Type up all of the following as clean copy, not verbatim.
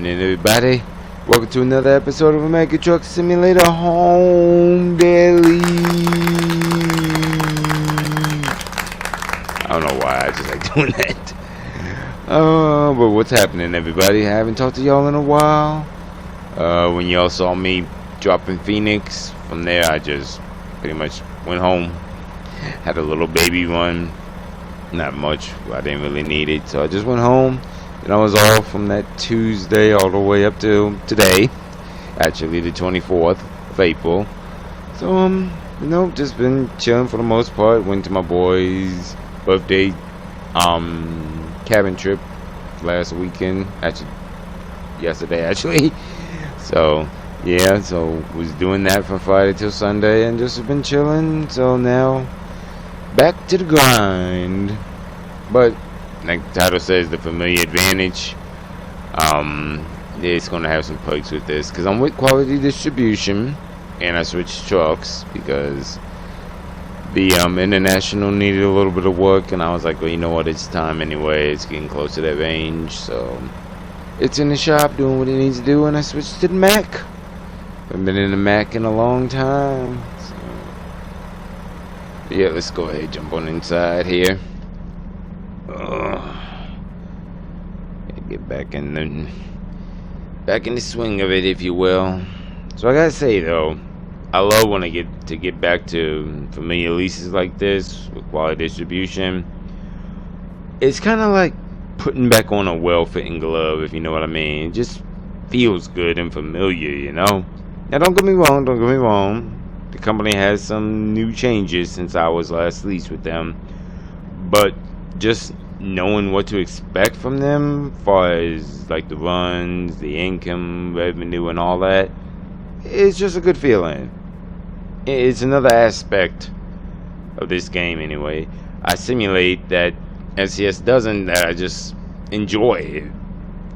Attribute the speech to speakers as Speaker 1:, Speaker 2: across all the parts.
Speaker 1: happening, everybody? Welcome to another episode of American Truck Simulator Home Daily. I don't know why, I just like doing that. But what's happening, everybody? I haven't talked to y'all in a while. When y'all saw me drop in Phoenix, from there I just pretty much went home. Had a little baby run. Not much, I didn't really need it, so I just went home. And I was off from that Tuesday all the way up to today, actually the 24th of April. So, just been chilling for the most part. Went to my boy's birthday, cabin trip last weekend, yesterday. So, yeah, so was doing that from Friday till Sunday and just been chilling. So now, back to the grind. But like the title says, the familiar advantage. It's gonna have some perks with this because I'm with Quality Distribution, and I switched trucks because the International needed a little bit of work, and I was like, well, you know what? It's time anyway. It's getting close to that range, so it's in the shop doing what it needs to do, and I switched to the Mac. I've been in the Mac in a long time, so yeah. Let's go ahead, jump on inside here. Get back in the swing of it, if you will. So I gotta say though, I love when I get back to familiar leases like this with Quality Distribution. It's kind of like putting back on a well-fitting glove, if you know what I mean. It just feels good and familiar, you know. Now don't get me wrong. The company has some new changes since I was last leased with them, but just knowing what to expect from them as far as like the runs, the income, revenue, and all that, it's just a good feeling. It's another aspect of this game anyway. I simulate that SCS doesn't, that I just enjoy. It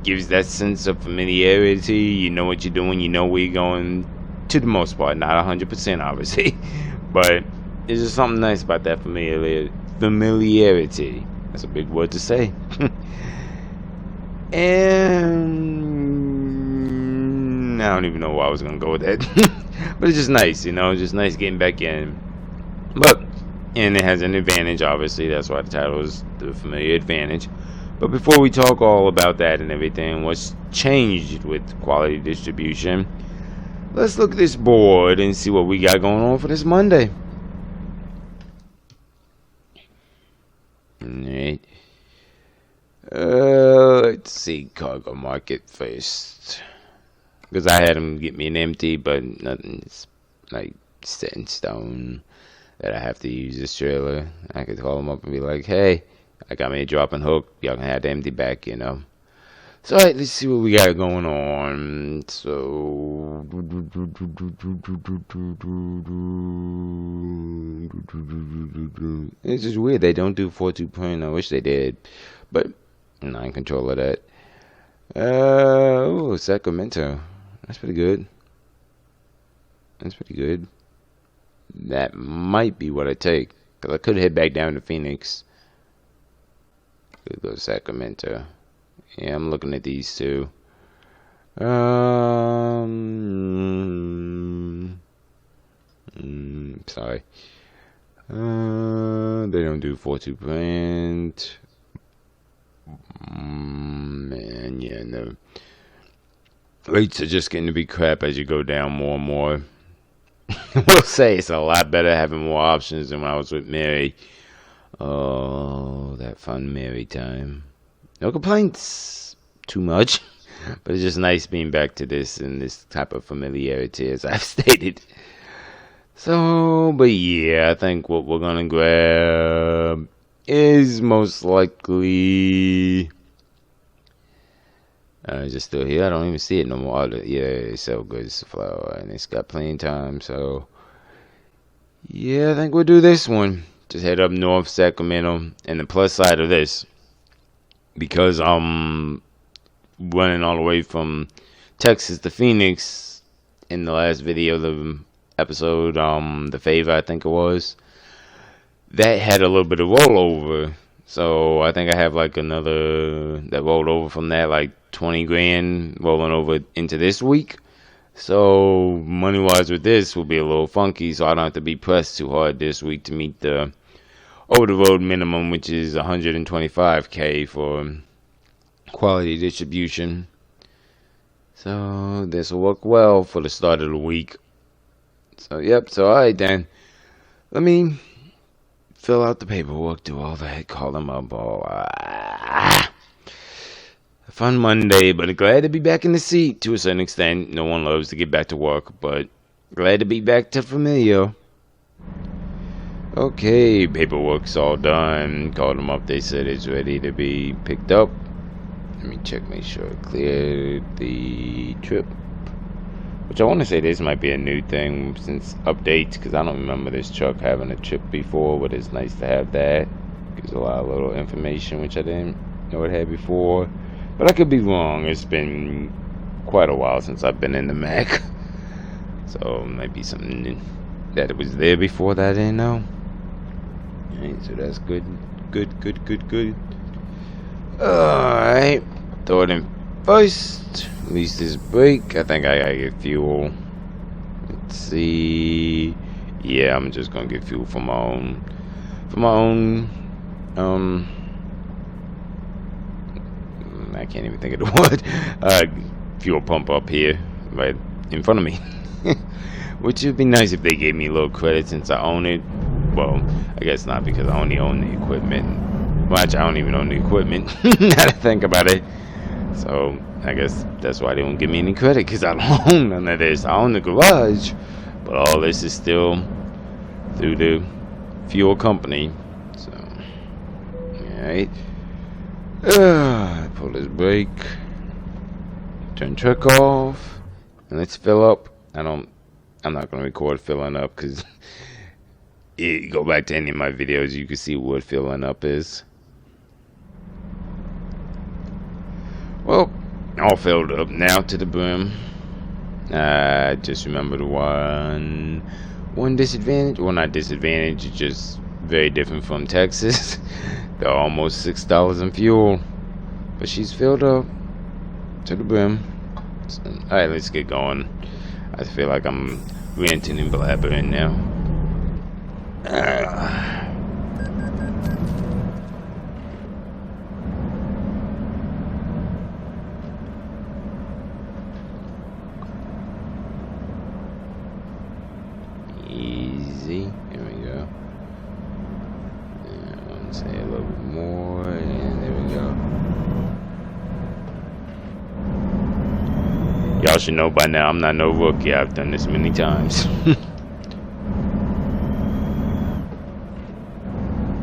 Speaker 1: gives that sense of familiarity. You know what you're doing, you know where you're going, to the most part, not 100% obviously, but there's just something nice about that familiarity. That's a big word to say. And I don't even know why I was gonna go with that. But it's just nice, just nice getting back in. And it has an advantage, obviously. That's why the title is the familiar advantage. But before we talk all about that and everything, what's changed with Quality Distribution, let's look at this board and see what we got going on for this Monday. Alright. Let's see cargo market first, because I had them get me an empty, but nothing's like set in stone that I have to use this trailer. I could call them up and be like, hey, I got me a dropping hook, y'all can have the empty back, So alright, let's see what we got going on. So it's just weird they don't do 4.2. I wish they did, but I'm not in control of that. Oh, Sacramento. That's pretty good. That might be what I take, because I could head back down to Phoenix. Could go to Sacramento. Yeah, I'm looking at these two. Sorry. They don't do 4.2 print. Man, yeah, no. Rates are just getting to be crap as you go down more and more. We'll say it's a lot better having more options than when I was with Mary. Oh, that fun Mary time. No complaints too much, but it's just nice being back to this and this type of familiarity, as I've stated. So, but yeah, I think what we're gonna grab is most likely just still here. I don't even see it no more. Yeah, it's so good. It's a flower and it's got plenty of time. So yeah, I think we'll do this one. Just head up north, Sacramento. And the plus side of this, because I'm running all the way from Texas to Phoenix in the last video, the episode, the favor, I think it was, that had a little bit of rollover. So I think I have like another that rolled over from that, like 20 grand rolling over into this week. So money wise with this will be a little funky, so I don't have to be pressed too hard this week to meet the over the road minimum, which is 125K for quality distribution. So this will work well for the start of the week. So yep, so alright then. Let me fill out the paperwork, do all that, call them up, a fun Monday, but glad to be back in the seat to a certain extent. No one loves to get back to work, but glad to be back to familiar. Okay, paperwork's all done. Called them up, they said it's ready to be picked up. Let me check, make sure it cleared the trip. Which I want to say this might be a new thing since updates, because I don't remember this truck having a trip before, but it's nice to have that. Gives a lot of little information, which I didn't know it had before. But I could be wrong. It's been quite a while since I've been in the Mac. So it might be something that it was there before that I didn't know. Alright, so that's good. Good. Alright. Throw it in first. Release this brake. I think I gotta get fuel. Let's see. Yeah, I'm just gonna get fuel for my own. I can't even think of the word. Fuel pump up here, right in front of me. Which would be nice if they gave me a little credit since I own it. Well, I guess not, because I only own the equipment. Well, actually, I don't even own the equipment. Now to think about it. So I guess that's why they don't give me any credit, because I don't own none of this. I own the garage, but all this is still through the fuel company. So, alright. Pull this brake. Turn truck off. And let's fill up. I'm not going to record filling up, because you go back to any of my videos, you can see what filling up is. Well, all filled up now to the brim. Just remember the one disadvantage. Well, not disadvantage, it's just very different from Texas. They're almost $6 in fuel. But she's filled up to the brim. So, alright, let's get going. I feel like I'm ranting and blabbering now. Easy. There we go. And say a little bit more, and there we go. Y'all should know by now, I'm not no rookie. I've done this many times.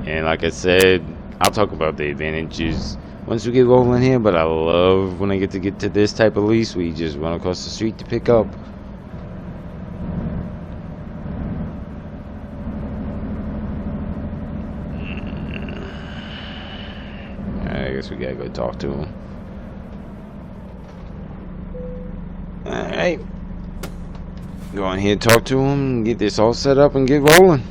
Speaker 1: And like I said, I'll talk about the advantages once we get rolling here, but I love when I get to this type of lease where you just run across the street to pick up. I guess we gotta go talk to him. Alright. Go on here, talk to him, get this all set up and get rolling.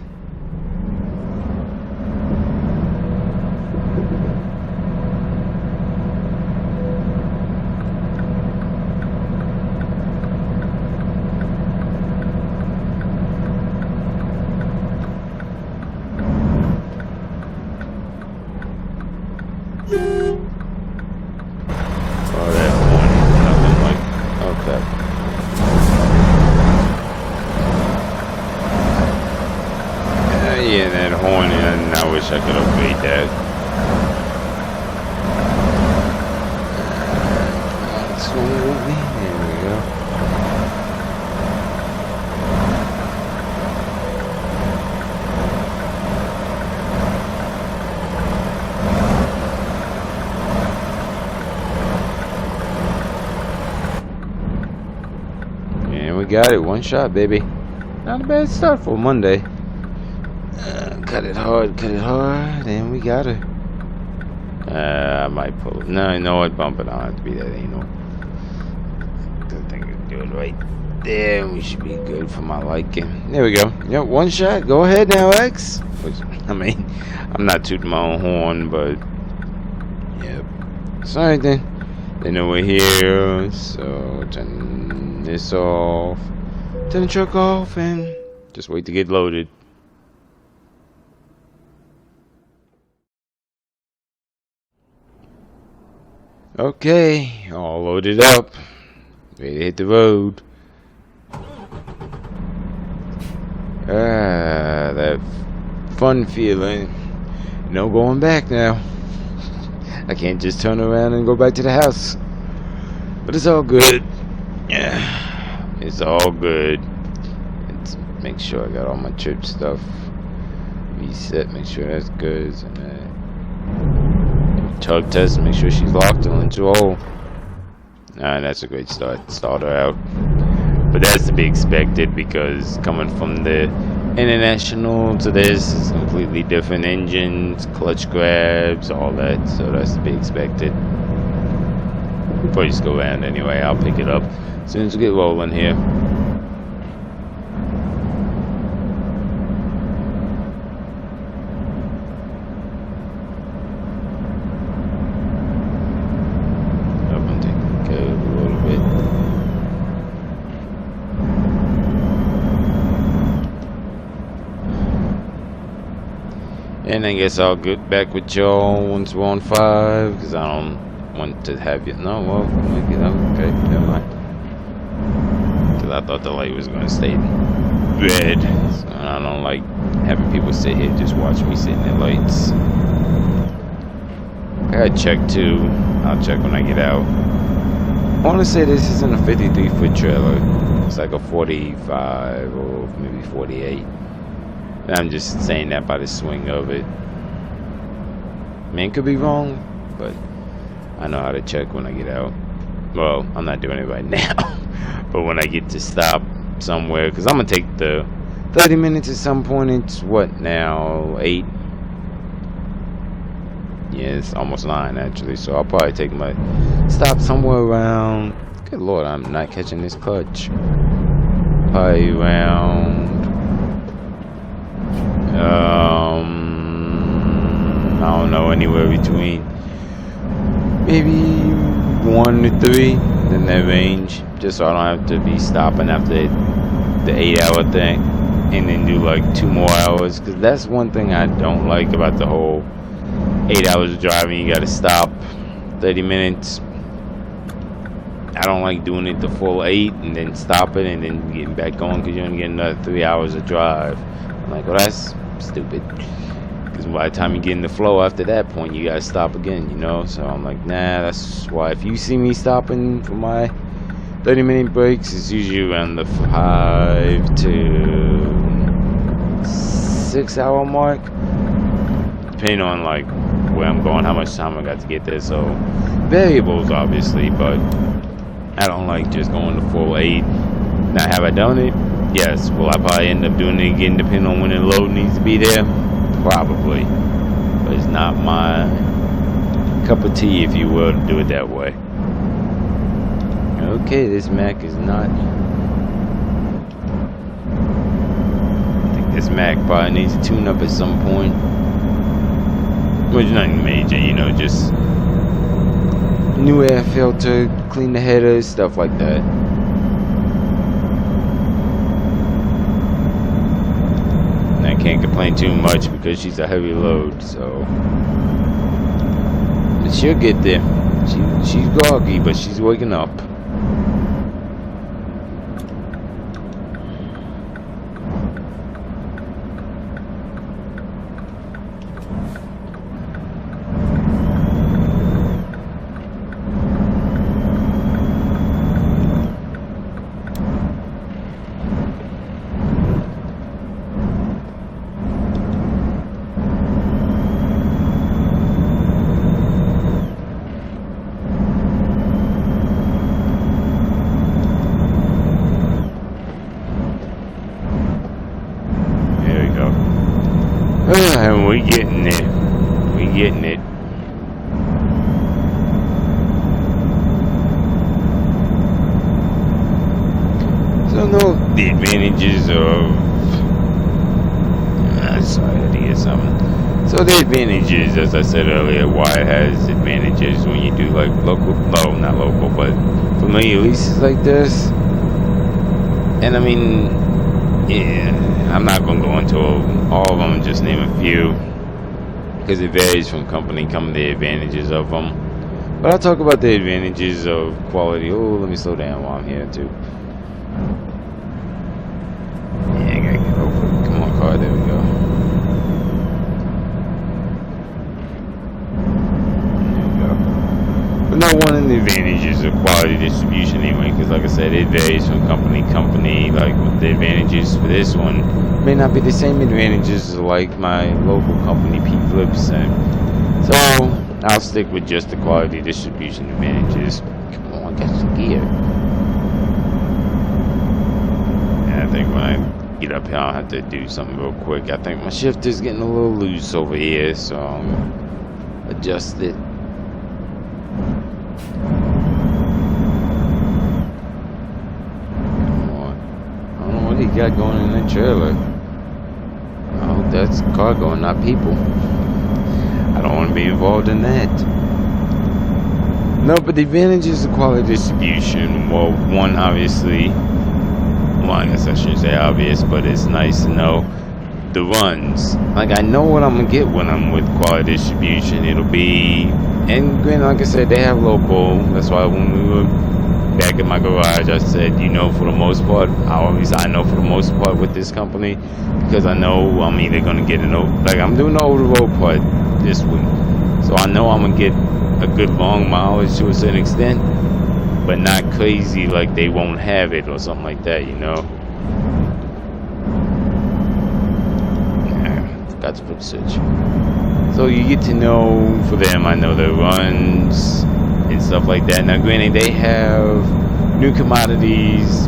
Speaker 1: Yeah, that horn, and I wish I could upgrade that. Let's go with me. There we go. And we got it, one shot, baby. Not a bad start for Monday. Cut it hard, and we got it. I might pull it. No, you know what? Bump it. I don't have to be that anal. I think we can do it right there. We should be good for my liking. There we go. Yep, one shot. Go ahead now, X. Which, I mean, I'm not tooting my own horn, but yep. Sorry then. They know we're here, so turn this off, turn the truck off, and just wait to get loaded. Okay, all loaded up, ready to hit the road. That fun feeling. No going back now. I can't just turn around and go back to the house. But it's all good. Yeah, it's all good. Let's make sure I got all my church stuff. Reset, make sure that's good. Tug test, make sure she's locked and into roll. That's a great start. Start her out. But that's to be expected because coming from the International to this is completely different engines, clutch grabs, all that. So that's to be expected. Before you just go around anyway, I'll pick it up as soon as we get rolling here. And I guess I'll get back with y'all once we're on 5, because I don't want to have you. No, well, maybe that. Okay, never mind. Because I thought the light was going to stay red. So I don't like having people sit here just watch me sit in the lights. I gotta check too. I'll check when I get out. I want to say this isn't a 53-foot trailer. It's like a 45 or maybe 48. I'm just saying that by the swing of it. I mean, it could be wrong, but I know how to check when I get out. Well, I'm not doing it right now, but when I get to stop somewhere, because I'm going to take the 30 minutes at some point. It's what now, 8? Yeah, it's almost 9 actually, so I'll probably take my stop somewhere around, good lord, I'm not catching this clutch. Probably around I don't know, anywhere between maybe 1 to 3 in that range, just so I don't have to be stopping after the 8-hour thing and then do like 2 more hours, because that's one thing I don't like about the whole 8 hours of driving. You gotta stop 30 minutes. I don't like doing it the full 8 and then stopping and then getting back going, because you're gonna get another 3 hours of drive. I'm like, well, that's stupid, because by the time you get in the flow after that point, you gotta stop again, you know. So I'm like, nah, that's why if you see me stopping for my 30-minute breaks, it's usually around the 5 to 6 hour mark, depending on like where I'm going, how much time I got to get there. So variables obviously, but I don't like just going the full 8. Now, have I done it? Yes. Will I probably end up doing it again depending on when the load needs to be there? Probably. But it's not my cup of tea, if you will, to do it that way. Okay, this Mac is not... I think this Mac probably needs a tune-up at some point. Which is nothing major, you know, just new air filter, clean the headers, stuff like that. And I can't complain too much because she's a heavy load, so... But she'll get there. She's groggy, but she's waking up. And we getting it. We getting it. So no, the advantages of... sorry, I had to get something. So the advantages, as I said earlier, why it has advantages when you do like local, no, not local, but familiar leases like this. And I mean, yeah, I'm not gonna go into all of them, just name a few, because it varies from company to company, the advantages of them. But I'll talk about the advantages of quality. Oh, let me slow down while I'm here too. Yeah, I gotta get over it. Come on, car, there we go. But not one of the advantages of quality distribution anyway, because like I said, it varies from company to company. Like the advantages for this one may not be the same advantages as like my local company, P-Flips, and so I'll stick with just the quality distribution advantages. Come on, get some gear. Yeah, I think when I get up here, I'll have to do something real quick. I think my shift is getting a little loose over here, so I'll adjust it. What do you got going in that trailer? Oh, that's cargo and not people. I don't want to be involved in that. No, but the advantages of quality distribution, well, one, obviously, well, I guess I shouldn't say obvious, but it's nice to know the runs. Like, I know what I'm going to get when I'm with quality distribution. It'll be, and granted, like I said, they have local. That's why when we were back in my garage, I said, you know, for the most part, I know for the most part with this company, because I know I'm either going to get I'm doing the over-the-road part this week, so I know I'm going to get a good long mileage to a certain extent, but not crazy like they won't have it or something like that, you know. Forgot to put the switch. So you get to know, for them, I know their runs and stuff like that. Now granted, they have new commodities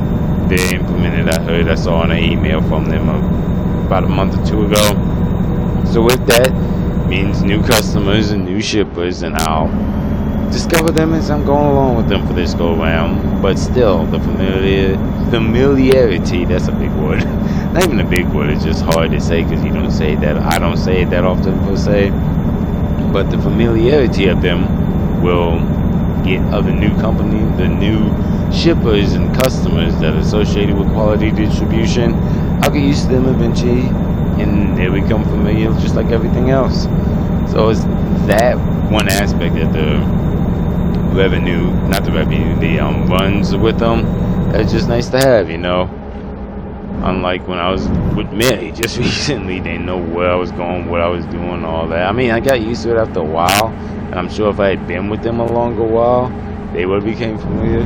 Speaker 1: they implemented. I saw an email from them about a month or two ago. So with that means new customers and new shippers, and I'll discover them as I'm going along with them for this go round. But still, the familiarity, that's a big word. Not even a big word, it's just hard to say because you don't say that. I don't say it that often per se. But the familiarity of them will get other new companies, the new shippers and customers that are associated with quality distribution. I'll get used to them eventually, and they become familiar just like everything else. So it's that one aspect of the revenue, not the revenue, the runs with them. That's just nice to have, you know. Unlike when I was with Mary just recently, they know where I was going, what I was doing, all that. I mean, I got used to it after a while, and I'm sure if I had been with them a longer while, they would have became familiar.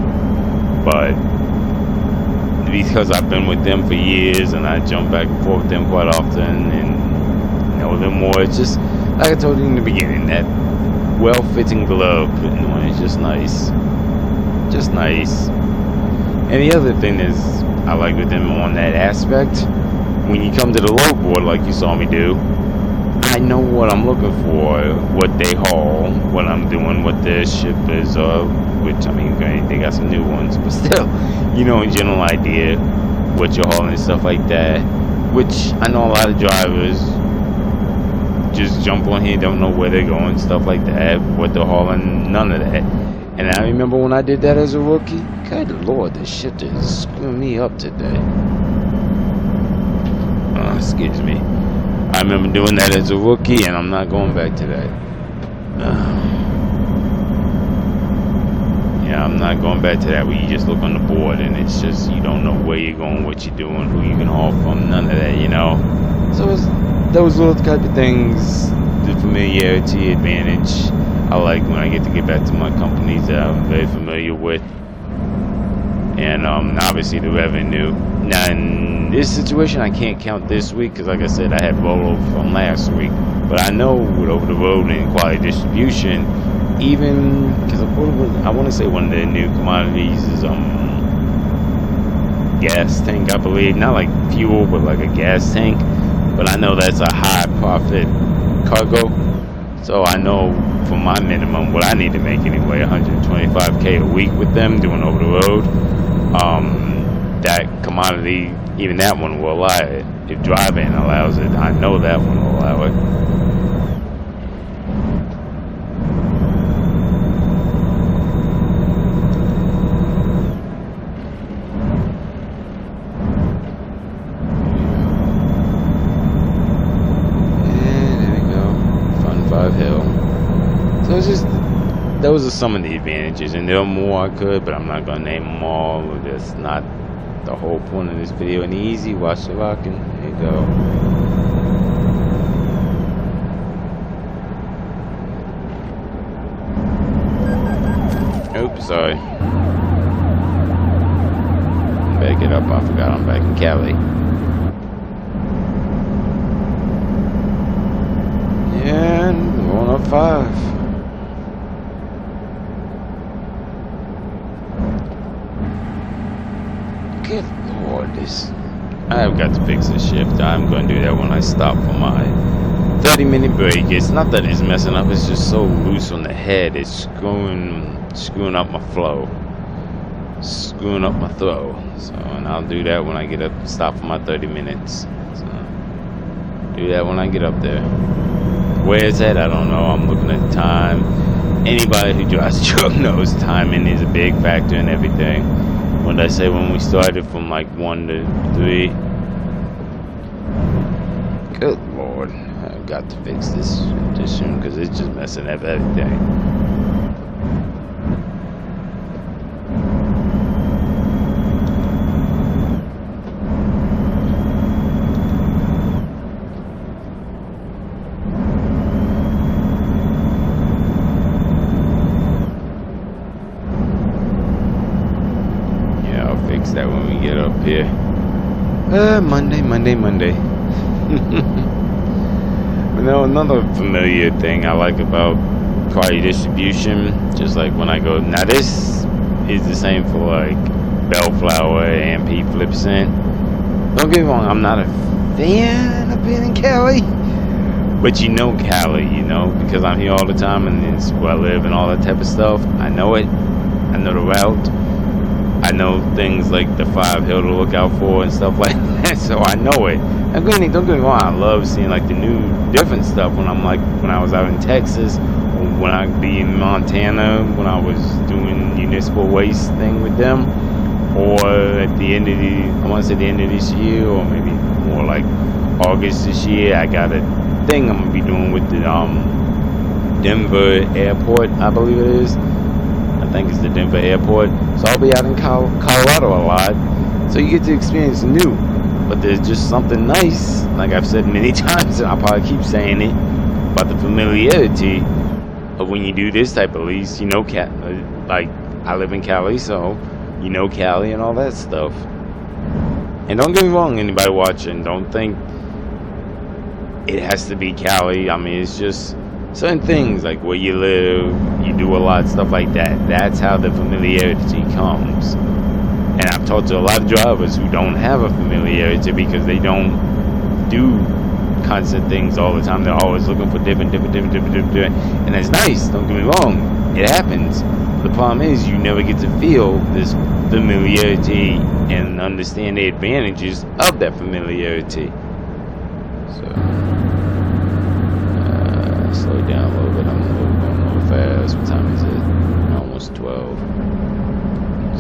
Speaker 1: But because I've been with them for years, and I jump back and forth with them quite often, and know them more, it's just, like I told you in the beginning, that well-fitting glove putting on is just nice. Just nice. And the other thing is, I like with them on that aspect, when you come to the load board like you saw me do, I know what I'm looking for, what they haul, what I'm doing, what their ship is, which, I mean, they got some new ones, but still, you know, a general idea, what you're hauling and stuff like that, which I know a lot of drivers just jump on here, don't know where they're going, stuff like that, what they're hauling, none of that. And I remember when I did that as a rookie, good lord, this shit is screwing me up today. Excuse me. I remember doing that as a rookie, and I'm not going back to that. Yeah, I'm not going back to that where you just look on the board and it's just, you don't know where you're going, what you're doing, who you can haul from, none of that, you know. So it's those little type of things, the familiarity advantage. I like when I get to get back to my companies that I'm very familiar with. And obviously the revenue. Now in this situation, I can't count this week because like I said, I had rollover from last week. But I know with over the road and quality distribution, even because I want to say one of the new commodities is gas tank, I believe. Not like fuel, but like a gas tank. But I know that's a high profit cargo. So I know for my minimum, what I need to make anyway, 125K a week with them doing over the road. That commodity, even that one will allow it. If driving allows it, I know that one will allow it. those are some of the advantages, and there are more I could, but I'm not gonna name them all. That's not the whole point of this video. And easy, watch the locking. There you go. Oops, sorry. Better get up. I forgot I'm back in Cali. Yeah, we're going up 5. Good Lord, this. I've got to fix this shift. I'm going to do that when I stop for my 30-minute break. It's not that it's messing up, it's just so loose on the head. It's screwing up my flow, screwing up my throw. So, and I'll do that when I get up, stop for my 30 minutes. So, do that when I get up there. Where it's at, I don't know. I'm looking at time. Anybody who drives a truck knows timing is a big factor in everything. What did I say when we started from like 1 to 3? Good Lord. I've got to fix this soon because it's just messing up everything. That when we get up here. Monday. You know, another familiar thing I like about quality distribution, just like when I go, now this is the same for like Bellflower, AMP, Flipcent. Don't get me wrong, I'm not a fan of being in Cali, but you know Cali, you know, because I'm here all the time and it's where I live and all that type of stuff. I know it. I know the route. I know things like the 5 hill to look out for and stuff like that, so I know it. And don't get me wrong, I love seeing like the new different stuff when I'm like, when I was out in Texas, or when I be in Montana, when I was doing municipal waste thing with them, or at the end of I want to say the end of this year, or maybe more like August this year, I got a thing I'm going to be doing with the Denver airport, I believe it is. I think it's the Denver airport. So I'll be out in Colorado a lot. So you get to experience new. But there's just something nice, like I've said many times, and I'll probably keep saying it, about the familiarity of when you do this type of lease. You know, like I live in Cali, so you know Cali and all that stuff. And don't get me wrong, anybody watching, don't think it has to be Cali. I mean, it's just certain things, like where you live, you do a lot of stuff like that. That's how the familiarity comes. And I've talked to a lot of drivers who don't have a familiarity because they don't do constant things all the time. They're always looking for different. And it's nice, don't get me wrong, it happens. The problem is you never get to feel this familiarity and understand the advantages of that familiarity. So slow down a little bit. I'm going a little fast. What time is it? Almost 12.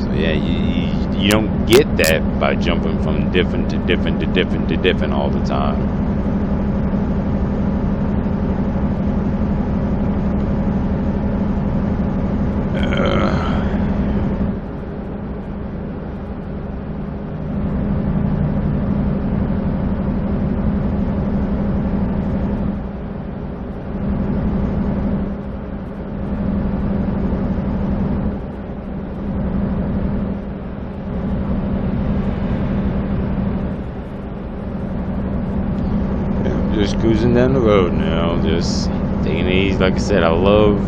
Speaker 1: So yeah, you don't get that by jumping from different to different all the time. Just cruising down the road now, just taking it easy. Like I said, I love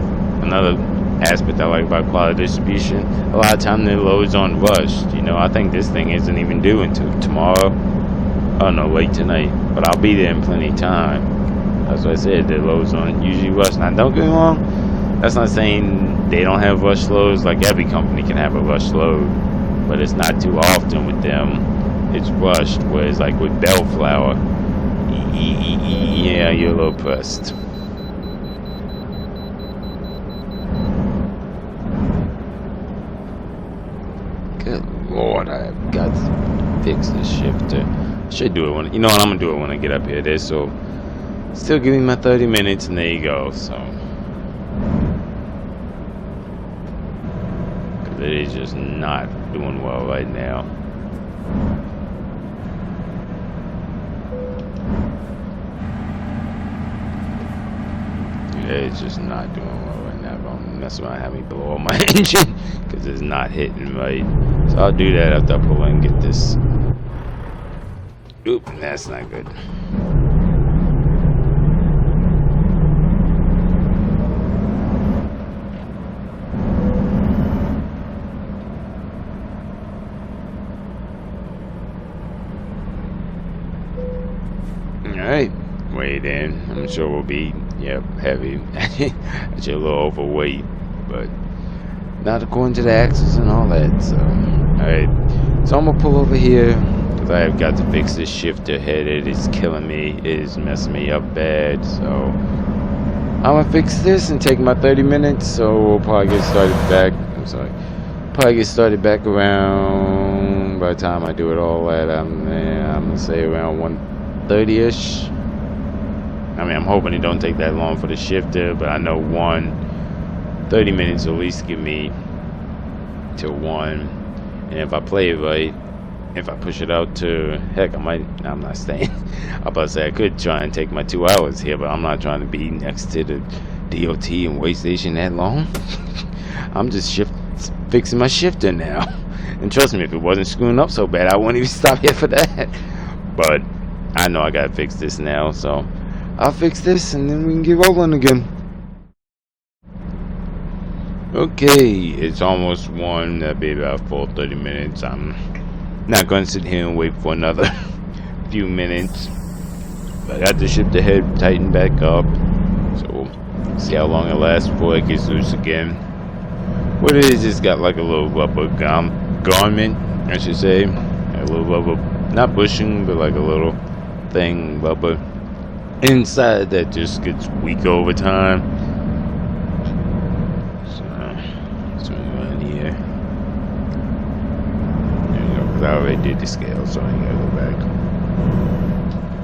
Speaker 1: another aspect I like about quality distribution. A lot of time the loads aren't rushed. You know, I think this thing isn't even due until tomorrow. Oh no, late tonight. But I'll be there in plenty of time. That's what I said, the loads aren't usually rushed. Now don't get me wrong, that's not saying they don't have rush loads. Like every company can have a rush load, but it's not too often with them. It's rushed, whereas like with Bellflower, yeah, you're a little pressed. Good Lord, I've got to fix this shifter. Should do it when, you know what, I'm gonna do it when I get up here. There's so still giving my 30 minutes, and there you go. So it is just not doing well right now. It's just not doing well right now. Don't mess around and have me blow up my engine because it's not hitting right. So I'll do that after I pull in and get this. Oop, that's not good. Alright, weighed in. I'm sure we'll be, heavy. Actually a little overweight, but not according to the axles and all that. So, alright. So I'm gonna pull over here because I have got to fix this shifter head. It is killing me. It is messing me up bad. So I'm gonna fix this and take my 30 minutes. So we'll probably get started back. I'm sorry. Probably get started back around, by the time I do it all that, I'm gonna say around 1:30ish. I mean, I'm hoping it don't take that long for the shifter, but I know 30 minutes will at least give me till 1. And if I play it right, if I push it out to, heck, I'm not staying. I'm about to say I could try and take my 2 hours here, but I'm not trying to be next to the DOT and weigh station that long. I'm just fixing my shifter now. And trust me, if it wasn't screwing up so bad, I wouldn't even stop here for that. But I know I gotta fix this now, so I'll fix this and then we can get rolling again. Okay, it's almost 1. That'll be about 30 minutes. I'm not gonna sit here and wait for another few minutes. I got the shifter head tightened back up, so we'll see how long it lasts before it gets loose again. What it is, it's got like a little rubber garment, I should say. A little rubber, not bushing, but like a little thing, rubber inside that just gets weak over time. So swing around here. There we go, because I already did the scale, so I ain't gotta go back.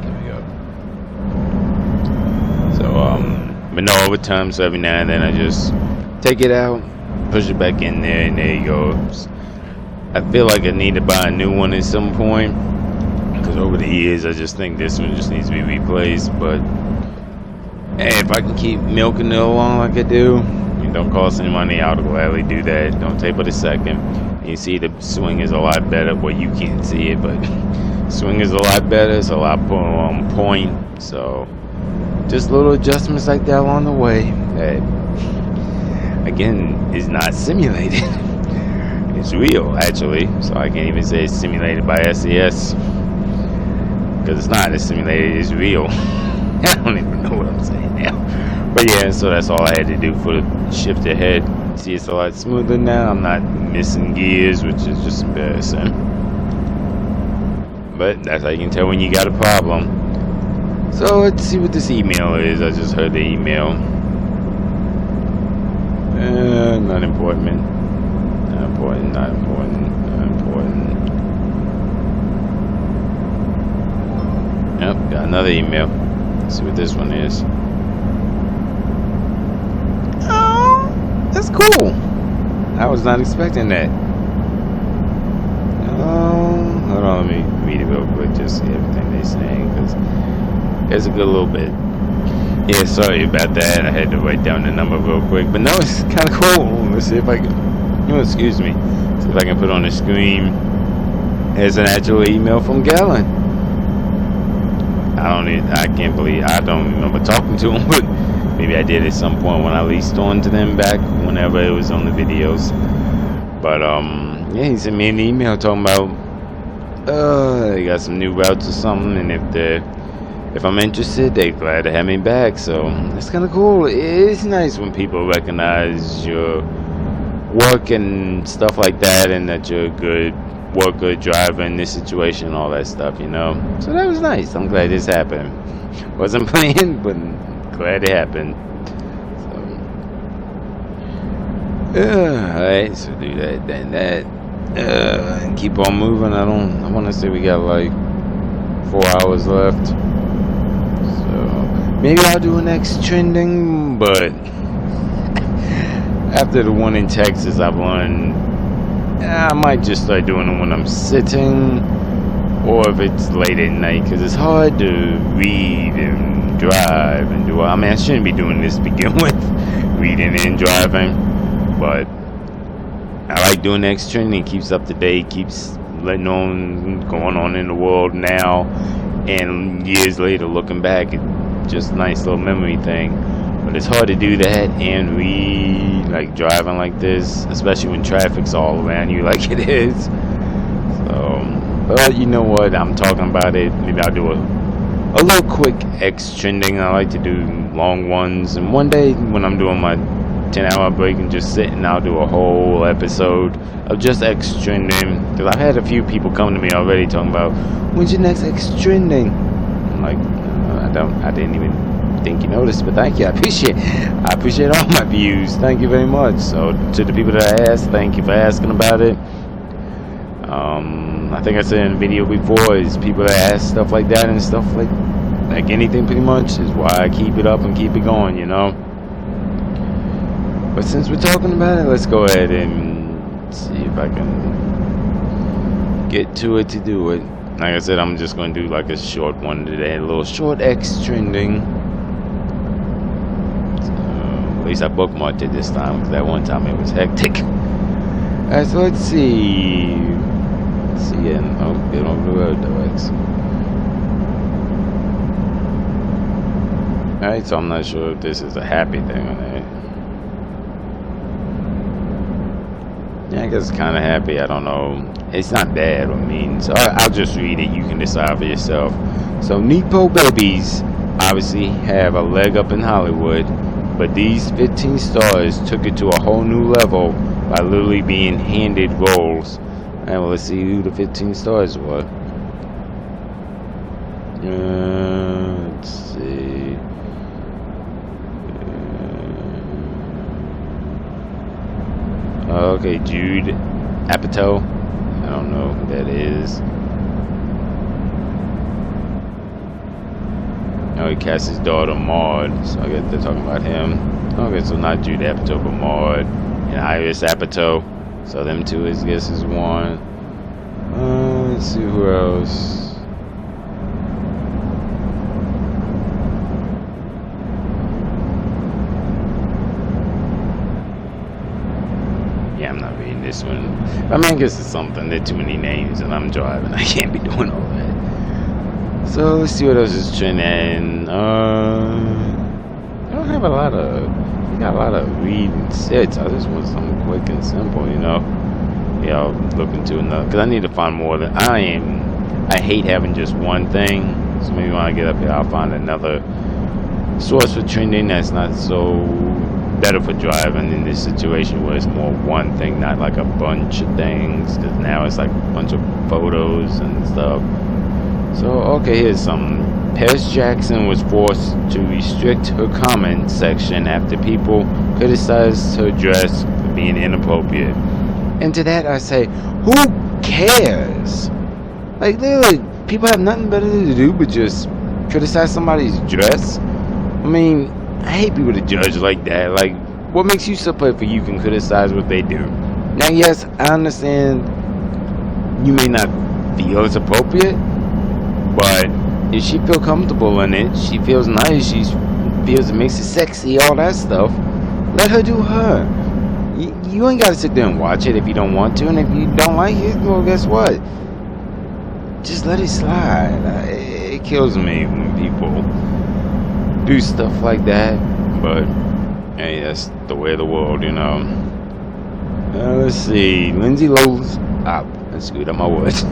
Speaker 1: There we go. So but no overtime, so every now and then I just take it out, push it back in there, and there you go. I feel like I need to buy a new one at some point, because over the years I just think this one just needs to be replaced. But hey, if I can keep milking it along like I do, it don't cost any money, I'll gladly do that. Don't take but a second. You see the swing is a lot better. Well, you can't see it, but swing is a lot better. It's a lot more on point. So just little adjustments like that along the way that, again, is not simulated. It's real, actually. So I can't even say it's simulated by SES, because it's not. It's simulated. It's real. I don't even know what I'm saying now. But yeah, so that's all I had to do for the shifter head. See, it's a lot smoother now. I'm not missing gears, which is just embarrassing. But that's how you can tell when you got a problem. So let's see what this email is. I just heard the email. Not important. Not important. Not important. Not important. Yep, got another email. Let's see what this one is. Oh, that's cool. I was not expecting that. Hold on, let me read it real quick, just see everything they're saying, because there's a good little bit. Yeah, sorry about that. I had to write down the number real quick, but no, it's kind of cool. Let's see if I can. Excuse me. See if I can put on the screen. There's an actual email from Galen. I can't believe, I don't remember talking to him, but maybe I did at some point when I leased on to them back whenever it was on the videos. But yeah, he sent me an email talking about they got some new routes or something, and if I'm interested, they're glad to have me back. So it's kind of cool. It's nice when people recognize your work and stuff like that, and that you're a good worker, driver in this situation, all that stuff, you know. So that was nice. I'm glad this happened. Wasn't planned, but glad it happened. So alright, so do that, then that, and keep on moving. I want to say we got like 4 hours left. So maybe I'll do a next trending, but after the one in Texas, I've learned I might just start doing it when I'm sitting, or if it's late at night, because it's hard to read and drive and do. I mean, I shouldn't be doing this to begin with, reading and driving, but I like doing X trending. It keeps up to date, keeps letting on going on in the world now, and years later looking back, it's just a nice little memory thing. But it's hard to do that and read, like driving like this, especially when traffic's all around you like it is. So, but you know what? I'm talking about it. Maybe I'll do a little quick X trending. I like to do long ones, and one day when I'm doing my 10-hour break and just sitting, I'll do a whole episode of just X trending. Because I've had a few people come to me already talking about, when's your next X trending? I'm like, I didn't even think you noticed, but thank you. I appreciate all my views. Thank you very much. So to the people that I asked, thank you for asking about it. I think I said in a video before, is people that ask stuff like that and stuff like anything pretty much is why I keep it up and keep it going, you know. But since we're talking about it, let's go ahead and see if I can get to it to do it. Like I said, I'm just going to do like a short one today, a little short X trending. At least I bookmarked it this time, because that one time it was hectic. Alright, so let's see. And oh, get over the road though, X. Alright, so I'm not sure if this is a happy thing or not. Yeah, I guess it's kind of happy. I don't know. It's not bad or mean. So I'll just read it. You can decide for yourself. So Nepo babies obviously have a leg up in Hollywood, but these 15 stars took it to a whole new level by literally being handed roles. And well, let's see who the 15 stars were. Let's see. Okay, Jude Apatow. I don't know who that is. Oh, he cast his daughter Maud, so I guess they're talking about him. Okay, so not Jude Apatow, but Maud and Iris Apatow. So them two, I guess, is one. Let's see who else. Yeah, I'm not reading this one. I mean, I guess it's something. There are too many names, and I'm driving. I can't be doing all that. So let's see what else is trending. I don't have a lot of. I got a lot of reading sets. I just want something quick and simple, you know. Yeah, I'll look into another, because I need to find more than I hate having just one thing. So maybe when I get up here, I'll find another source for trending that's not so better for driving in this situation where it's more one thing, not like a bunch of things, because now it's like a bunch of photos and stuff. So okay, here's some. Paris Jackson was forced to restrict her comment section after people criticized her dress for being inappropriate. And to that I say, who cares? Like, literally, people have nothing better to do but just criticize somebody's dress. I mean, I hate people to judge like that. Like, what makes you so perfect you can criticize what they do? Now, yes, I understand you may not feel it's appropriate, but if she feels comfortable in it, she feels nice, she feels it makes it sexy, all that stuff, let her do her. You ain't got to sit there and watch it if you don't want to, and if you don't like it, well, guess what? Just let it slide. It kills me when people do stuff like that, but hey, that's the way of the world, you know. Let's see. Lindsay Lohan. That's good on my words.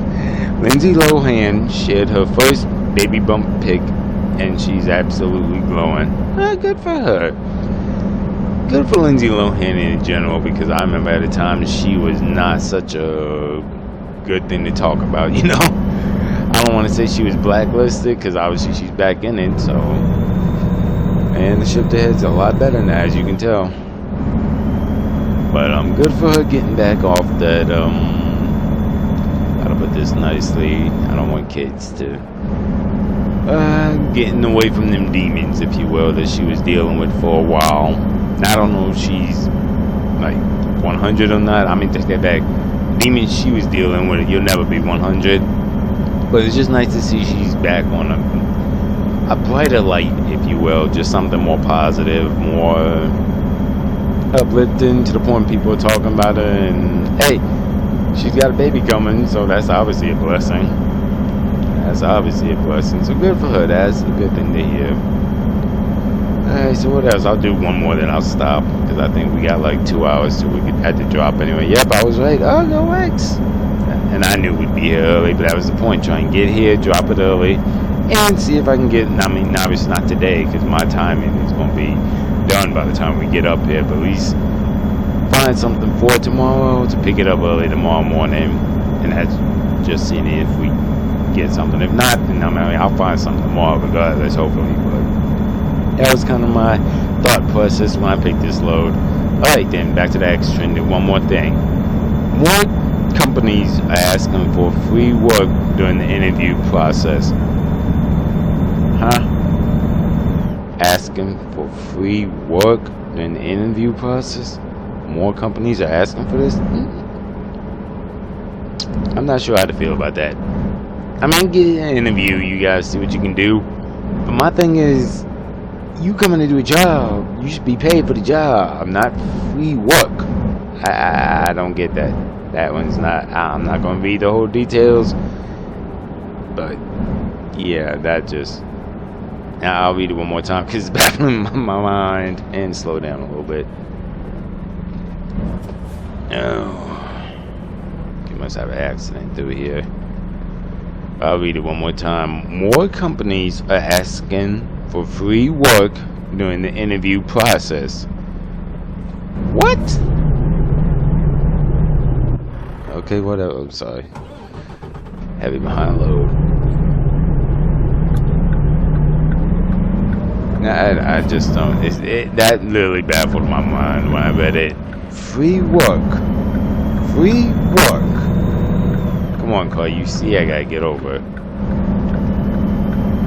Speaker 1: Lindsay Lohan shared her first baby bump pic, and she's absolutely glowing. Good for her. Good for Lindsay Lohan in general, because I remember at a time she was not such a good thing to talk about, you know. I don't want to say she was blacklisted, because obviously she's back in it, so. And the shift ahead's a lot better now, as you can tell. But good for her getting back off that, how to put this nicely, I don't want kids to, getting away from them demons, if you will, that she was dealing with for a while. I don't know if she's like 100 or not. I mean, take that back. demons she was dealing with. You'll never be 100. But it's just nice to see she's back on a brighter light, if you will. Just something more positive, more uplifting, to the point people are talking about her. And hey, she's got a baby coming, so that's obviously a blessing. That's obviously a blessing. So good for her. That's a good thing to hear. Alright, so what else? I'll do one more, then I'll stop, because I think we got like 2 hours till we had to drop anyway. Yep, I was right. Oh, go X. And I knew we'd be here early, but that was the point. Try and get here, drop it early, and see if I can get, I mean, obviously not today, because my timing is going to be done by the time we get up here, but at least find something for tomorrow to pick it up early tomorrow morning. And that's just seeing if we get something. If not, then I mean, I'll find something tomorrow regardless, hopefully. But that was kind of my thought process when I picked this load. Alright then, back to the X Trending. One more thing. More companies are asking for free work during the interview process. Huh? Asking for free work during the interview process? More companies are asking for this? I'm not sure how to feel about that. I mean, get an interview, you guys see what you can do. But my thing is, you coming to do a job, you should be paid for the job, not free work. I don't get that. That one's not, I'm not going to read the whole details. But, yeah, that just, I'll read it one more time because it's baffling my mind, and slow down a little bit. Oh, you must have an accident through here. I'll read it one more time. More companies are asking for free work during the interview process. What? Okay, whatever. I'm sorry. Heavy behind load. I just don't. That literally baffled my mind when I read it. Free work. Free work. Come on, car. You see I gotta get over it.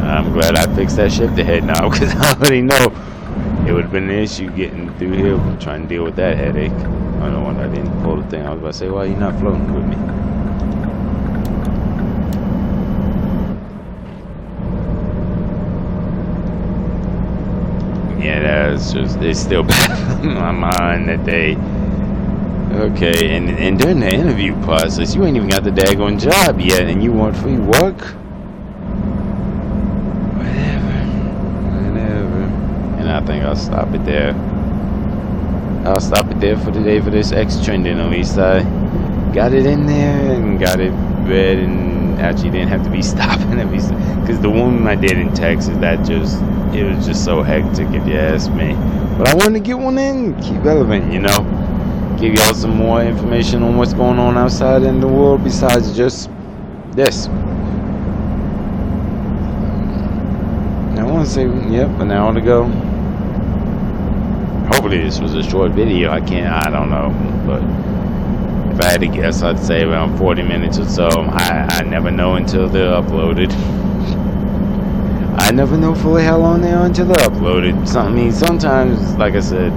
Speaker 1: I'm glad I fixed that shift ahead now, because I already know it would have been an issue getting through here trying to deal with that headache. I don't know why I didn't pull the thing. I was about to say, why are you not floating with me? Yeah, that's just, it's still baffling my mind that they, okay, and during the interview process, you ain't even got the daggone job yet, and you want free work? Whatever. And I think I'll stop it there. I'll stop it there for today for this X Trending. At least I got it in there and got it read, and actually didn't have to be stopping at least, because the one I did in Texas, that just, it was just so hectic if you ask me. But I wanted to get one in, keep relevant, you know, give y'all some more information on what's going on outside in the world besides just this. I want to say, yep, an hour to go. Hopefully this was a short video. I don't know, but if I had to guess, I'd say around 40 minutes or so. I never know until they're uploaded. I never know fully how long they are until they're uploaded. Sometimes, like I said,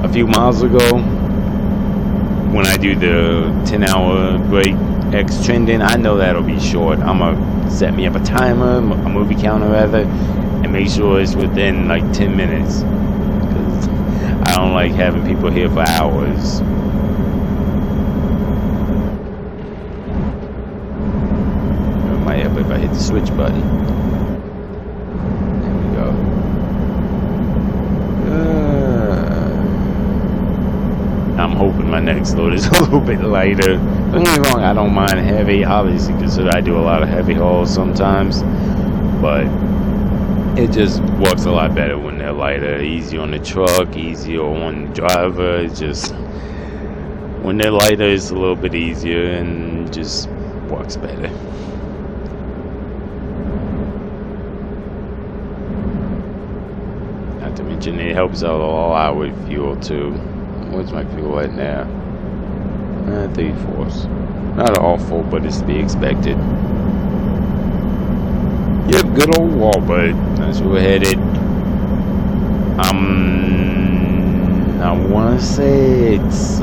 Speaker 1: a few miles ago, when I do the 10-hour break X Trending, I know that'll be short. I'm gonna set me up a timer, a movie counter rather, and make sure it's within like 10 minutes. Because I don't like having people here for hours. It might help if I hit the switch button. There we go. I'm hoping my next load is a little bit lighter. Don't get me wrong, I don't mind heavy, obviously, because I do a lot of heavy hauls sometimes. But it just works a lot better when they're lighter. Easier on the truck, easier on the driver. It's just, when they're lighter, it's a little bit easier and just works better. Not to mention, it helps out a lot with fuel too. What's my fuel at now? 3/4. Not awful, but it's to be expected. Yep, good old Walbert. That's where we're headed. I want to say it's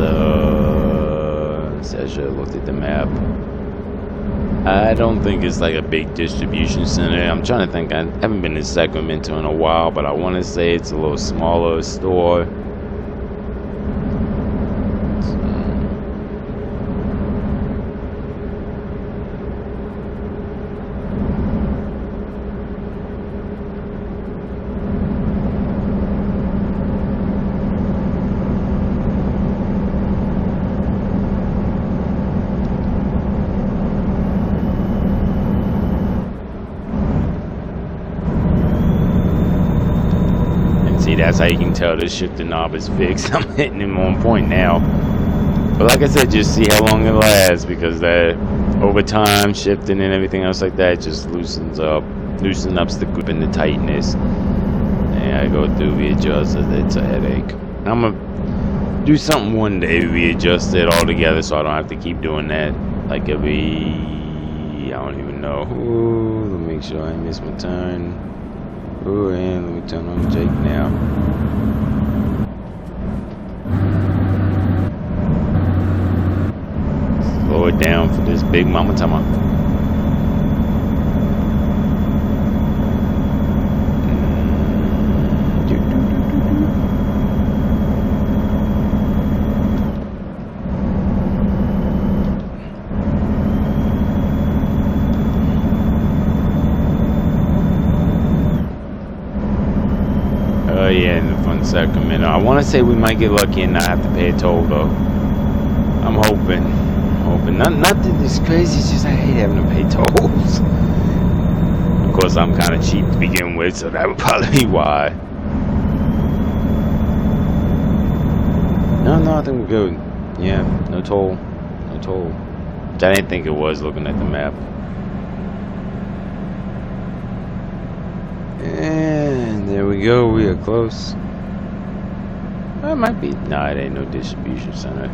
Speaker 1: Obviously, I should have looked at the map. I don't think it's like a big distribution center. I'm trying to think. I haven't been to Sacramento in a while, but I want to say it's a little smaller store. That's how you can tell this shifter knob is fixed. I'm hitting him on point now. But like I said, just see how long it lasts, because that over time shifting and everything else like that just loosens up the grip and the tightness. And I go through readjust it. It's a headache. I'm gonna do something one day, readjust it all together, so I don't have to keep doing that like every, I don't even know. Ooh, let me make sure I miss my turn. Ooh, and let me turn on Jake now. Slow it down for this big mama tama. Yeah, in the front Sacramento. I want to say we might get lucky and not have to pay a toll though. I'm hoping. Not that it's crazy, it's just I hate having to pay tolls. Of course, I'm kind of cheap to begin with, so that would probably be why. No, I think we're good. Yeah, no toll. Which I didn't think it was looking at the map. And there we go, we are close. Well, it might be. Nah, it ain't no distribution center.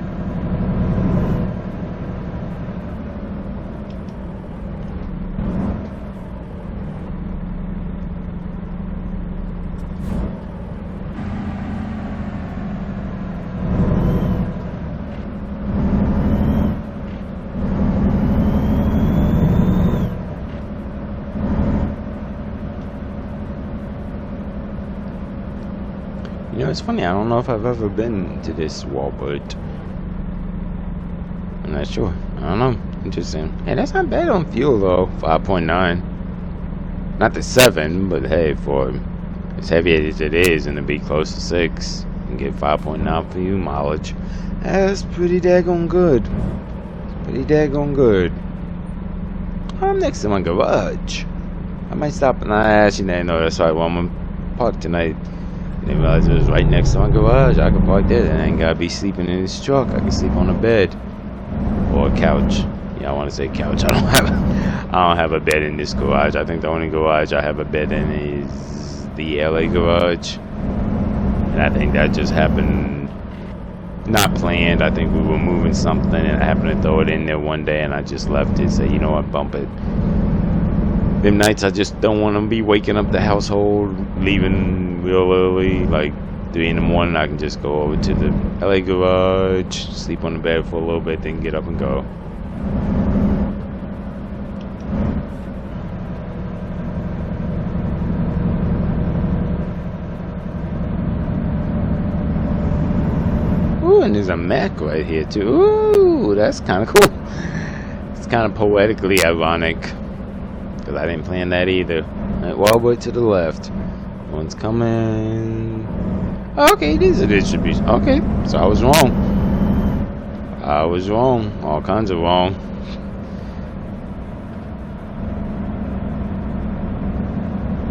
Speaker 1: You know, it's funny, I don't know if I've ever been to this Walmart. I'm not sure. I don't know. Interesting. Hey, that's not bad on fuel though. 5.9. Not the 7, but hey, for as heavy as it is and to be close to 6, you can get 5.9 fuel mileage. That's pretty daggone good. I'm next to my garage. I might stop and I actually didn't know that's right. Well, I'm gonna park tonight. I didn't realize it was right next to my garage. I could park there and I ain't gotta be sleeping in this truck. I can sleep on a bed or a couch. Yeah, I want to say couch. I don't have a bed in this garage. I think the only garage I have a bed in is the LA garage, and I think that just happened, not planned. I think we were moving something and I happened to throw it in there one day and I just left it. Say, you know what, bump it. Them nights I just don't want to be waking up the household, leaving real early, like 3 in the morning. I can just go over to the LA garage, sleep on the bed for a little bit, then get up and go. Ooh, and there's a Mac right here too. Ooh, that's kind of cool. It's kind of poetically ironic, because I didn't plan that either. Right, Walmart to the left. One's coming. Okay, it is a distribution. Okay, so I was wrong. All kinds of wrong.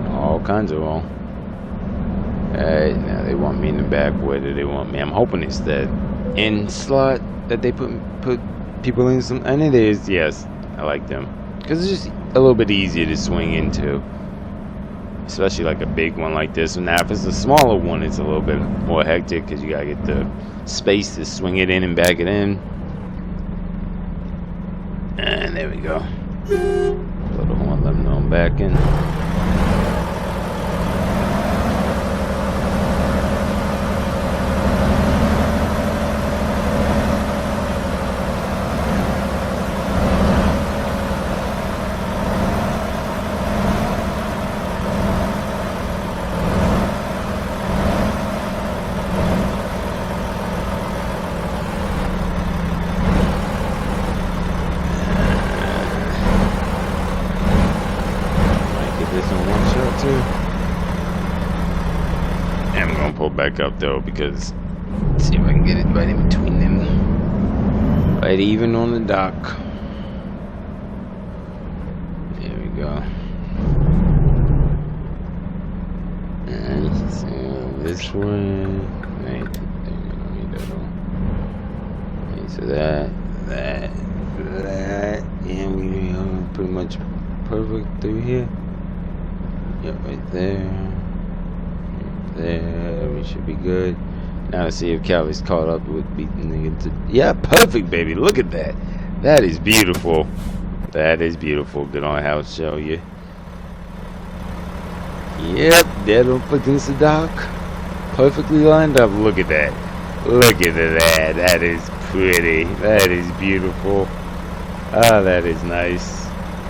Speaker 1: All kinds of wrong. Hey, now they want me in the back. Where do they want me? I'm hoping it's that end slot that they put people in some. And it is, yes. I like them. Because it's just a little bit easier to swing into. Especially like a big one like this. And now if it's a smaller one, it's a little bit more hectic because you gotta get the space to swing it in and back it in. And there we go. Blow the horn, let them know I'm back in. I'm gonna pull back up though, because let's see if I can get it right in between them. Right even on the dock. There we go. And so this one. Right. So that, and we are pretty much perfect through here. Yep, right there. There, we should be good. Now to see if Callie's caught up with beating nigga. Yeah, perfect, baby. Look at that. That is beautiful. That is beautiful. Good on house show you. Yep, dead up against the dock. Perfectly lined up. Look at that. Look at that. That is pretty. That is beautiful. Ah, that is nice.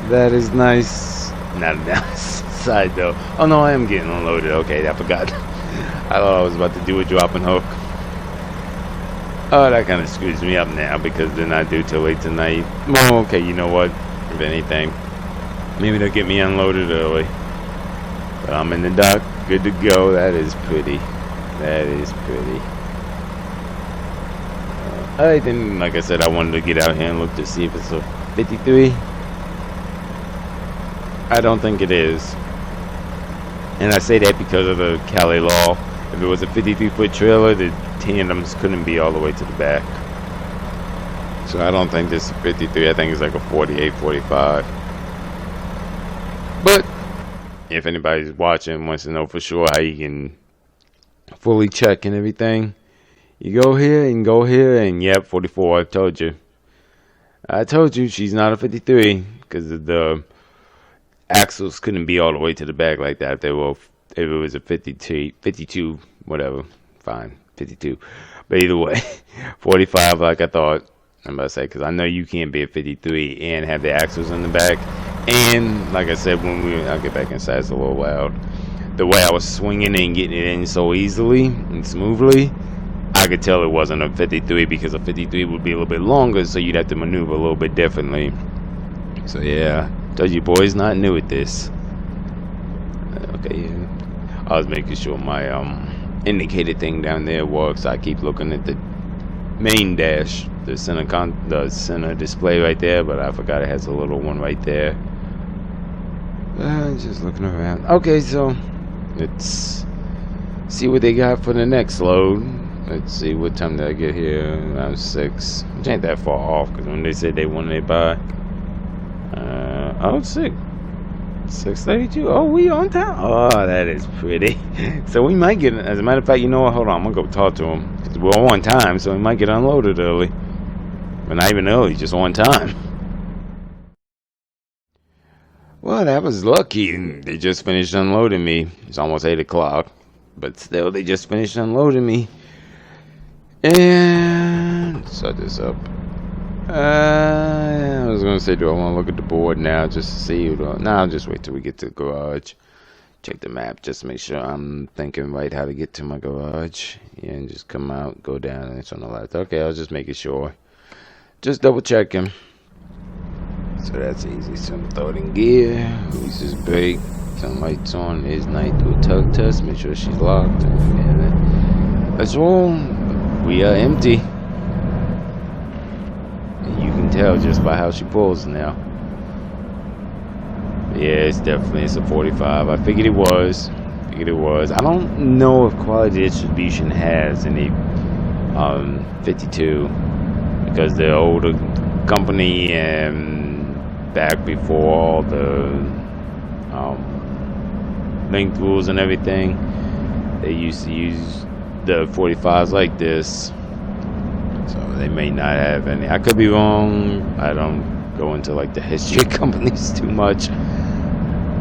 Speaker 1: That is nice. Not nice. Side though. Oh no, I am getting unloaded. Okay, I forgot. I thought I was about to do a drop and hook. Oh, that kind of screws me up now because they're not due till late tonight. Well, okay, you know what? If anything, maybe they'll get me unloaded early. But I'm in the dock, good to go. That is pretty. That is pretty. Alright, then, like I said, I wanted to get out here and look to see if it's a 53. I don't think it is. And I say that because of the Cali law. If it was a 53-foot trailer, the tandems couldn't be all the way to the back. So I don't think this is 53. I think it's like a 48, 45. But if anybody's watching wants to know for sure how you can fully check and everything, you go here and yep, 44. I told you. I told you she's not a 53 because the axles couldn't be all the way to the back like that. If it was a 52, whatever, fine, 52. But either way, 45 like I thought. I'm about to say, because I know you can't be a 53 and have the axles in the back. And like I said, I'll get back inside, it's a little loud. The way I was swinging and getting it in so easily and smoothly, I could tell it wasn't a 53 because a 53 would be a little bit longer, so you'd have to maneuver a little bit differently. So yeah, told you boys not new at this. Okay, yeah. I was making sure my indicator thing down there works. I keep looking at the main dash, the center display right there, but I forgot it has a little one right there. Just looking around. Okay, so let's see what they got for the next load. Let's see what time did I get here. Around 6, which ain't that far off because when they said they wanted it by 6:32. Oh, we on time. Oh, that is pretty. So we might get, as a matter of fact, you know what, hold on, I'm gonna go talk to him because we're on time, so we might get unloaded early, but not even early, just on time. Well, that was lucky. They just finished unloading me. It's almost 8 o'clock, but still, they just finished unloading me. And set this up. I was gonna say, do I want to look at the board now just to see? I'll just wait till we get to the garage. Check the map just to make sure I'm thinking right how to get to my garage. Yeah, and just come out, go down, and it's on the left. Okay, I was just making sure. Just double checking. So that's easy. So I'm throw it in gear, release this brake, turn lights on, there's night, do a tug test, make sure she's locked. And let's roll. We are empty. You can tell just by how she pulls now. Yeah, it's a 45. I figured it was. I don't know if Quality Distribution has any 52 because the older company and back before all the length rules and everything, they used to use the 45s like this. So they may not have any. I could be wrong. I don't go into like the history of companies too much.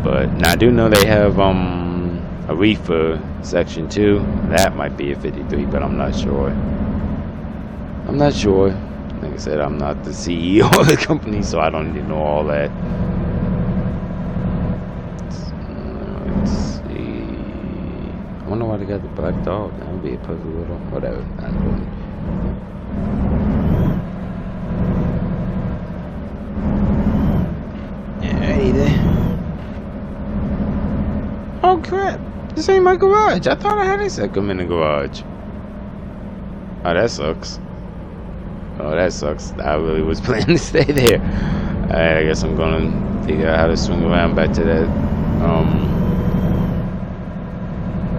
Speaker 1: But I do know they have a reefer section 2. That might be a 53, but I'm not sure. Like I said, I'm not the CEO of the company, so I don't need to know all that. Let's see. I wonder why they got the black dog. That would be a perfect little whatever. I'm doing it. Alrighty then. Oh crap! This ain't my garage. I thought I had a Sacramento garage. Oh, that sucks. Oh, that sucks. I really was planning to stay there. Alright, I guess I'm gonna figure out how to swing around back to that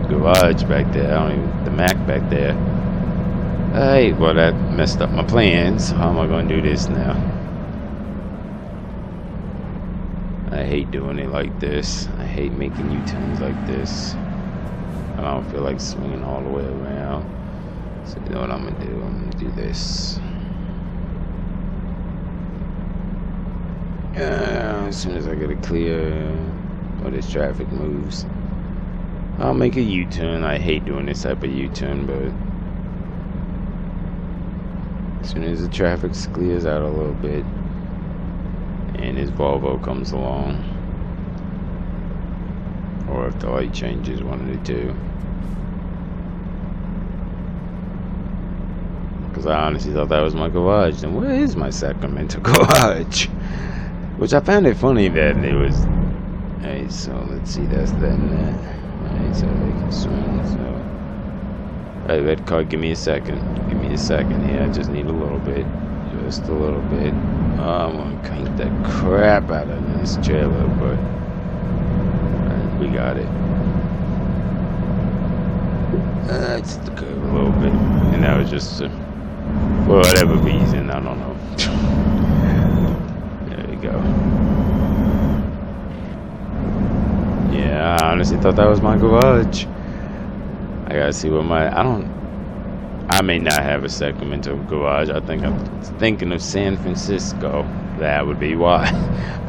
Speaker 1: garage back there. I don't even, the Mac back there. Alright, well that messed up my plans. How am I gonna do this now? I hate doing it like this. I hate making U-turns like this. I don't feel like swinging all the way around. So you know what I'm gonna do? I'm gonna do this. As soon as I get it clear, or this traffic moves, I'll make a U-turn. I hate doing this type of U-turn, but as soon as the traffic clears out a little bit, and this Volvo comes along, or if the light changes, one of the two. Because I honestly thought that was my garage. Then where is my Sacramento garage? Which I found it funny that it was. Alright, so let's see, that's that and that. Alright, so they can swing, so. Alright, red car, give me a second. Give me a second here. I just need a little bit. Just a little bit. I'm gonna crank the crap out of this trailer, but. Alright, we got it. It's the curve a little bit. And that was just. For whatever reason, I don't know. There we go. Yeah, I honestly thought that was my garage. I gotta see what I may not have a Sacramento garage. I think I'm thinking of San Francisco. That would be why.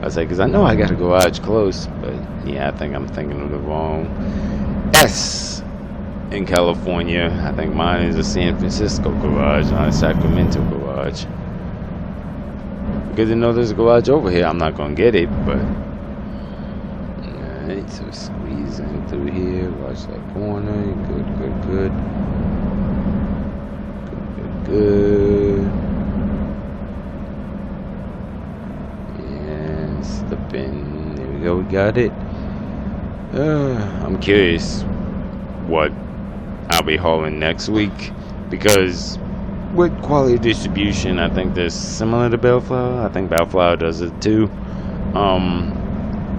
Speaker 1: I was like, because I know I got a garage close, but yeah, I think I'm thinking of the wrong S. In California, I think mine is a San Francisco garage, not a Sacramento garage. Good to know there's a garage over here. I'm not gonna get it, but alright, so squeeze in through here. Watch that corner. Good, good, good. Good, good, good. And slip in. There we go. We got it. I'm curious what I'll be hauling next week, because with quality distribution, I think they're similar to Bellflower. I think Bellflower does it too.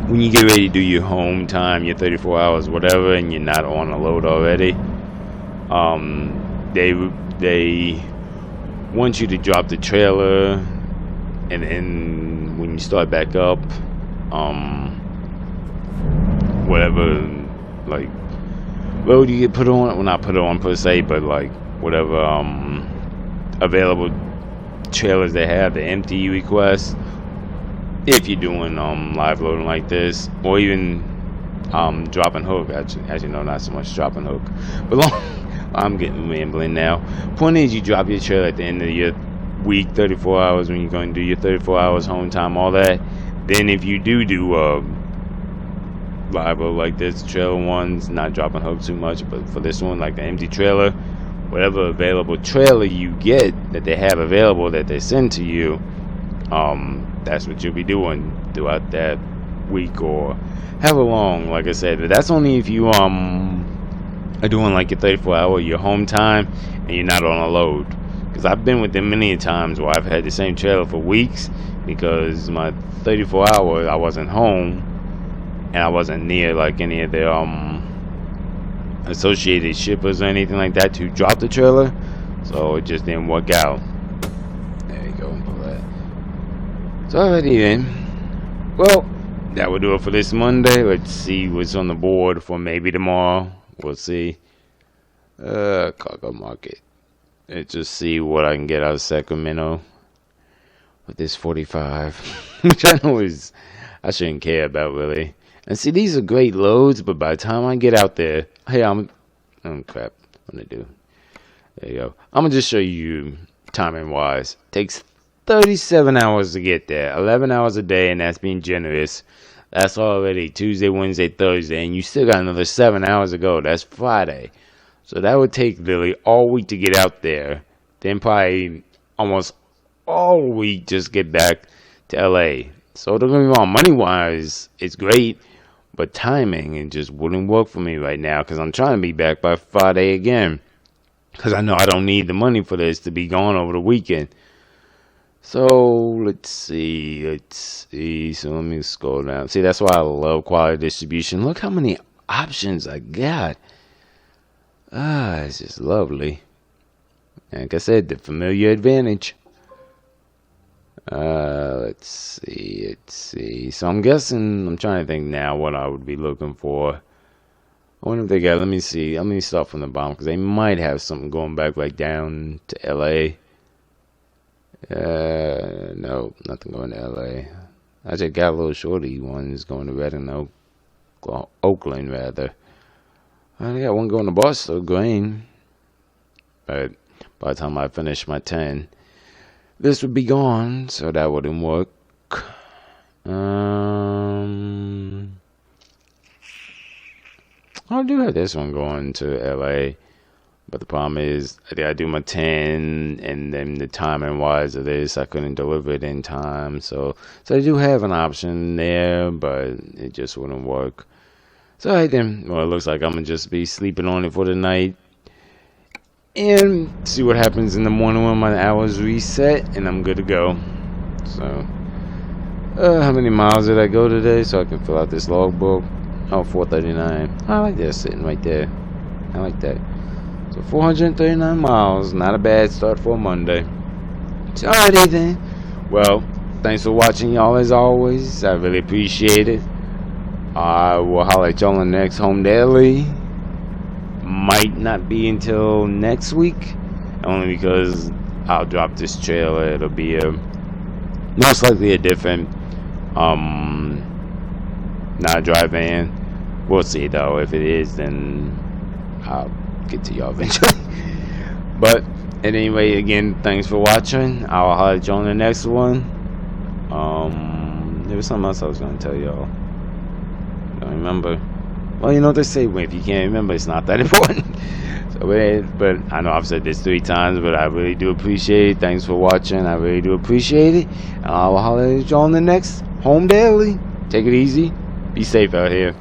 Speaker 1: When you get ready to do your home time, your 34 hours, whatever, and you're not on a load already, they want you to drop the trailer, and then when you start back up, whatever, like, load you get put on, well, not put on per se, but like whatever available trailers they have, the empty you request, if you're doing live loading like this, or even drop and hook. Actually no, not so much drop and hook, but I'm getting rambling now. Point is, you drop your trailer at the end of your week, 34 hours, when you're going to do your 34 hours home time, all that. Then if you do live load like this, trailer ones, not dropping hook too much, but for this one, like the empty trailer, whatever available trailer you get that they have available that they send to you, that's what you'll be doing throughout that week or however long. Like I said, but that's only if you are doing like your 34 hour, your home time, and you're not on a load. Because I've been with them many times where I've had the same trailer for weeks, because my 34 hour I wasn't home, and I wasn't near like any of the associated shippers or anything like that to drop the trailer, so it just didn't work out. There you go. So alrighty then. Well, that will do it for this Monday. Let's see what's on the board for maybe tomorrow. We'll see. Cargo market. Let's just see what I can get out of Sacramento with this 45, which I know I shouldn't care about really. And see, these are great loads, but by the time I get out there, hey, oh crap, what gonna do? There you go. I'm gonna just show you timing wise. Takes 37 hours to get there, 11 hours a day, and that's being generous. That's already Tuesday, Wednesday, Thursday, and you still got another 7 hours to go. That's Friday. So that would take literally all week to get out there. Then probably almost all week just get back to LA. So don't get me wrong, money wise, it's great. but timing it just wouldn't work for me right now because I'm trying to be back by Friday again. Because I know I don't need the money for this to be gone over the weekend. So let's see. So let me scroll down. See, that's why I love quality distribution. Look how many options I got. It's just lovely. Like I said, the familiar advantage. Let's see. So I'm guessing, I'm trying to think now what I would be looking for. I wonder if they got, let me see. Let me start from the bottom because they might have something going back like down to LA. No, nothing going to LA. I just got a little shorty ones going to Redding, Oakland rather. I got one going to Barstow Green. But by the time I finish my 10, this would be gone, so that wouldn't work. I do have this one going to LA, but the problem is I gotta do my 10, and then the timing wise of this, I couldn't deliver it in time. So I do have an option there, but it just wouldn't work. So alright then, well, it looks like I'm gonna just be sleeping on it for the night and see what happens in the morning when my hours reset, and I'm good to go. So how many miles did I go today so I can fill out this logbook? Oh, 439. I like that sitting right there. I like that. So 439 miles. Not a bad start for a Monday. So alrighty then. Well, thanks for watching, y'all, as always. I really appreciate it. I will holler at y'all on the next Home Daily. Might not be until next week. Only because I'll drop this trailer. It'll be most likely a different not a dry van. We'll see though. If it is, then I'll get to y'all eventually. But anyway, again, thanks for watching. I'll holler at you on the next one. There was something else I was gonna tell y'all. I don't remember. Well, you know what they say, if you can't remember, it's not that important. So, but I know I've said this 3 times, but I really do appreciate it. Thanks for watching. I really do appreciate it. I'll holler at you on the next Home Daily. Take it easy. Be safe out here.